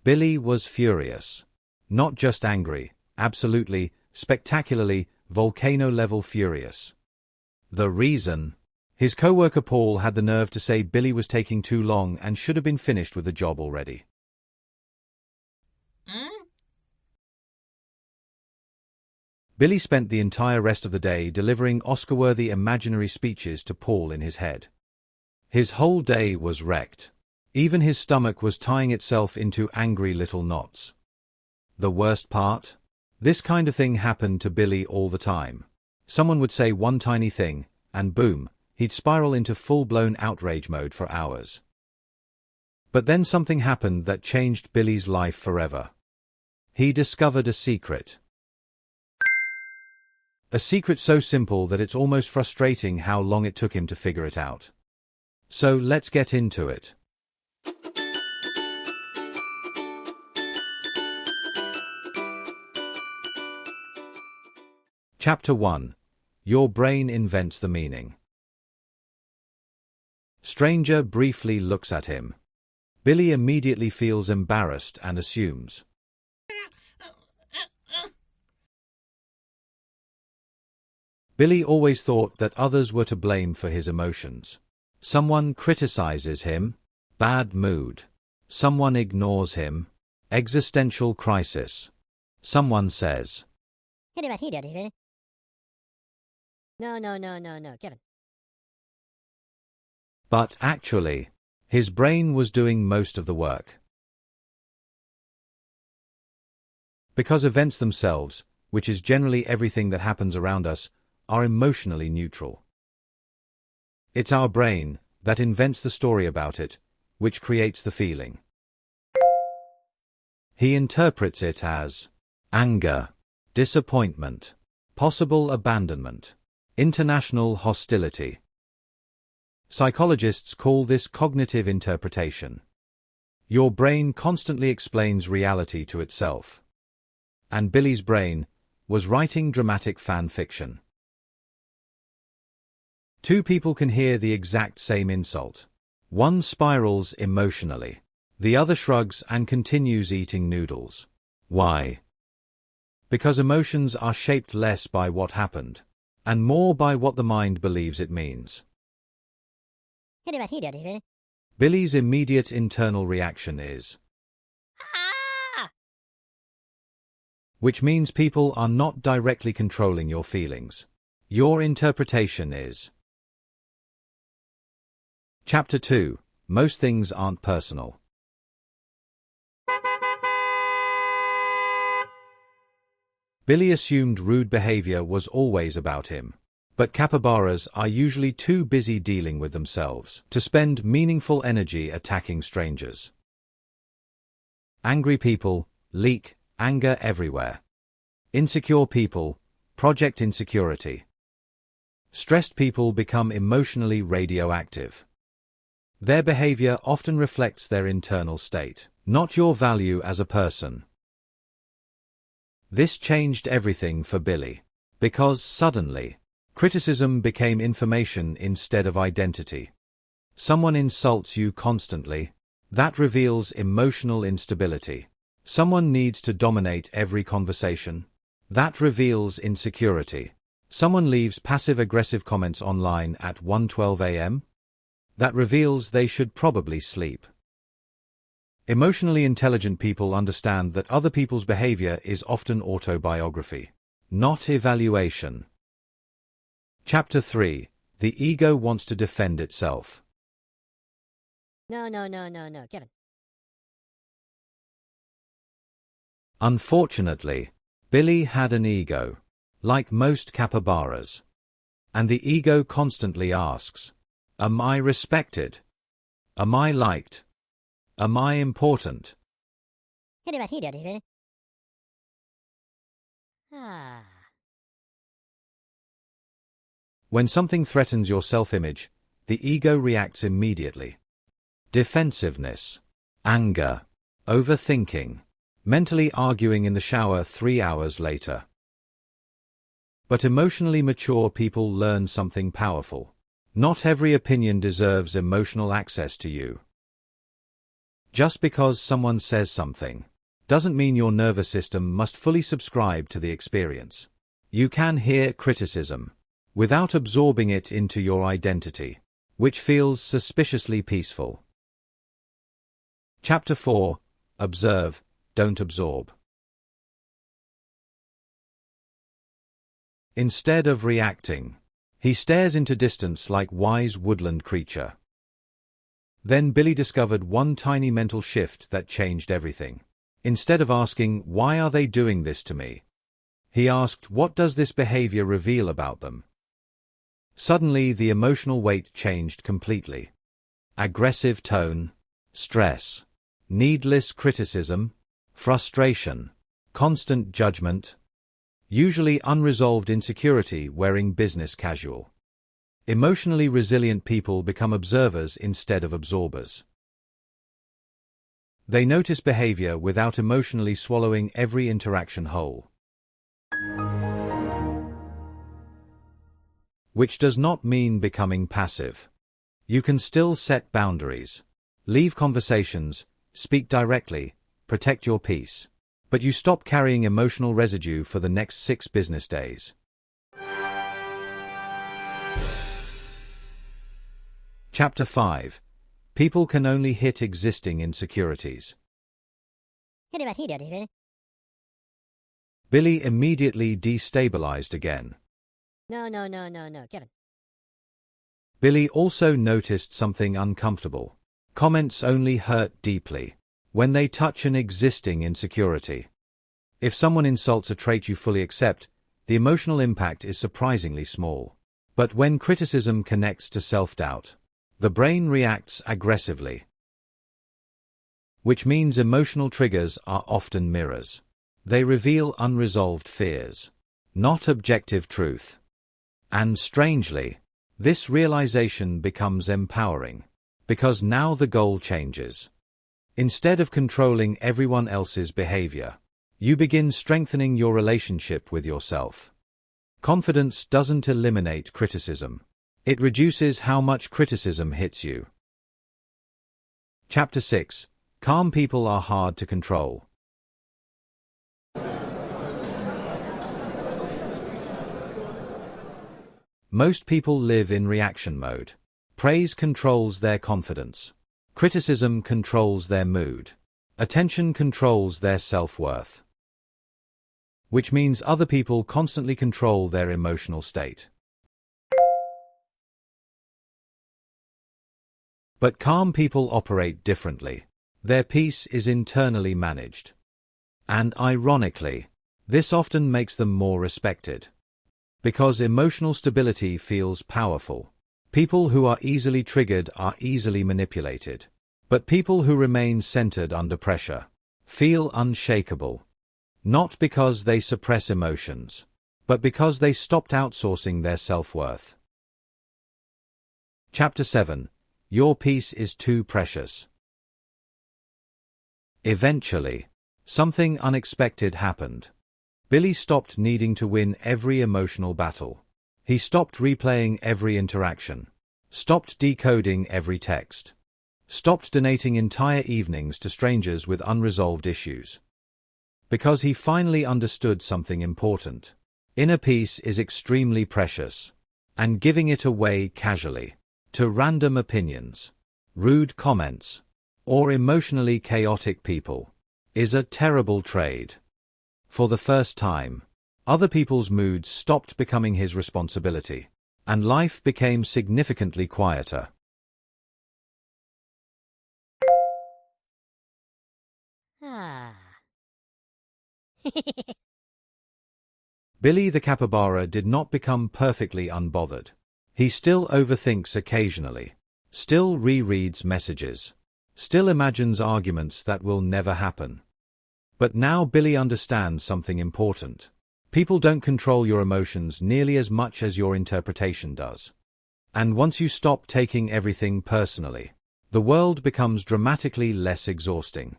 Billy was furious. Not just angry, absolutely, spectacularly, volcano-level furious. The reason? His co-worker Paul had the nerve to say Billy was taking too long and should have been finished with the job already. Billy spent the entire rest of the day delivering Oscar-worthy imaginary speeches to Paul in his head. His whole day was wrecked. Even his stomach was tying itself into angry little knots. The worst part? This kind of thing happened to Billy all the time. Someone would say one tiny thing, and boom, he'd spiral into full-blown outrage mode for hours. But then something happened that changed Billy's life forever. He discovered a secret. A secret so simple that it's almost frustrating how long it took him to figure it out. So let's get into it. Chapter 1. Your brain invents the meaning. Stranger briefly looks at him. Billy immediately feels embarrassed and assumes. Billy always thought that others were to blame for his emotions. Someone criticizes him, bad mood. Someone ignores him, existential crisis. Someone says, No, Kevin. But actually, his brain was doing most of the work. Because events themselves, which is generally everything that happens around us, are emotionally neutral. It's our brain that invents the story about it, which creates the feeling. He interprets it as anger, disappointment, possible abandonment, international hostility. Psychologists call this cognitive interpretation. Your brain constantly explains reality to itself. And Billy's brain was writing dramatic fan fiction. Two people can hear the exact same insult. One spirals emotionally. The other shrugs and continues eating noodles. Why? Because emotions are shaped less by what happened, and more by what the mind believes it means. Billy's immediate internal reaction is, which means people are not directly controlling your feelings. Your interpretation is. Chapter 2. Most things aren't personal. Billy assumed rude behavior was always about him. But capybaras are usually too busy dealing with themselves to spend meaningful energy attacking strangers. Angry people leak anger everywhere. Insecure people project insecurity. Stressed people become emotionally radioactive. Their behavior often reflects their internal state, not your value as a person. This changed everything for Billy, because suddenly, criticism became information instead of identity. Someone insults you constantly. That reveals emotional instability. Someone needs to dominate every conversation. That reveals insecurity. Someone leaves passive-aggressive comments online at 1:12 a.m. That reveals they should probably sleep. Emotionally intelligent people understand that other people's behavior is often autobiography, not evaluation. Chapter 3. The ego wants to defend itself. No, Kevin. Unfortunately, Billy had an ego, like most capybaras. And the ego constantly asks, am I respected? Am I liked? Am I important? When something threatens your self-image, the ego reacts immediately. Defensiveness, anger, overthinking, mentally arguing in the shower 3 hours later. But emotionally mature people learn something powerful. Not every opinion deserves emotional access to you. Just because someone says something doesn't mean your nervous system must fully subscribe to the experience. You can hear criticism without absorbing it into your identity, which feels suspiciously peaceful. Chapter 4. Observe, don't absorb. Instead of reacting, he stares into distance like wise woodland creature. Then Billy discovered one tiny mental shift that changed everything. Instead of asking, "Why are they doing this to me?" he asked, "What does this behavior reveal about them?" Suddenly, the emotional weight changed completely. Aggressive tone, stress, needless criticism, frustration, constant judgment, usually unresolved insecurity wearing business casual. Emotionally resilient people become observers instead of absorbers. They notice behavior without emotionally swallowing every interaction whole. Which does not mean becoming passive. You can still set boundaries, leave conversations, speak directly, protect your peace. But you stop carrying emotional residue for the next 6 business days. Chapter 5. People can only hit existing insecurities. Billy immediately destabilized again. No, get it. Billy also noticed something uncomfortable. Comments only hurt deeply when they touch an existing insecurity. If someone insults a trait you fully accept, the emotional impact is surprisingly small. But when criticism connects to self-doubt, the brain reacts aggressively. Which means emotional triggers are often mirrors. They reveal unresolved fears, not objective truth. And strangely, this realization becomes empowering, because now the goal changes. Instead of controlling everyone else's behavior, you begin strengthening your relationship with yourself. Confidence doesn't eliminate criticism. It reduces how much criticism hits you. Chapter 6. Calm people are hard to control. Most people live in reaction mode. Praise controls their confidence. Criticism controls their mood. Attention controls their self-worth. Which means other people constantly control their emotional state. But calm people operate differently. Their peace is internally managed. And ironically, this often makes them more respected. Because emotional stability feels powerful. People who are easily triggered are easily manipulated. But people who remain centered under pressure feel unshakable. Not because they suppress emotions, but because they stopped outsourcing their self-worth. Chapter 7. Your peace is too precious. Eventually, something unexpected happened. Billy stopped needing to win every emotional battle. He stopped replaying every interaction, stopped decoding every text, stopped donating entire evenings to strangers with unresolved issues. Because he finally understood something important. Inner peace is extremely precious, and giving it away casually, to random opinions, rude comments, or emotionally chaotic people, is a terrible trade. For the first time, other people's moods stopped becoming his responsibility, and life became significantly quieter. Billy the Capybara did not become perfectly unbothered. He still overthinks occasionally, still rereads messages, still imagines arguments that will never happen. But now Billy understands something important. People don't control your emotions nearly as much as your interpretation does. And once you stop taking everything personally, the world becomes dramatically less exhausting.